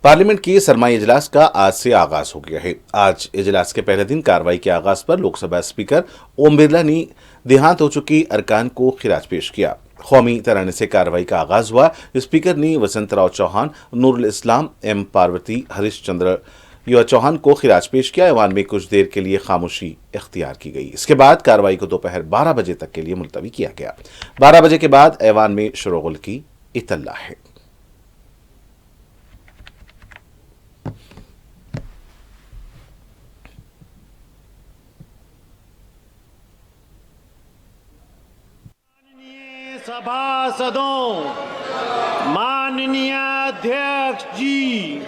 Parliament की सरमाई इजलास का आज से आगाज हो गया है। आज इजलास के पहले दिन कार्रवाई के आगाज पर लोकसभा स्पीकर ओम बिरला ने देहांत हो चुकी अरकान को खिराज पेश किया। कौमी तराने से कार्रवाई का आगाज हुआ। स्पीकर ने वसंतराव चौहान, नूरुल इस्लाम, एम पार्वती, हरीश चंद्र चौहान को खिराज पेश किया। ऐवान में कुछ देर के लिए खामोशी इख्तियार की गई। इसके बाद कार्रवाई को दोपहर 12 बजे तक के लिए मुलतवी किया गया। 12 बजे के बाद ऐवान में शोरगुल की इतला है। सभासदों, माननीय अध्यक्ष जी,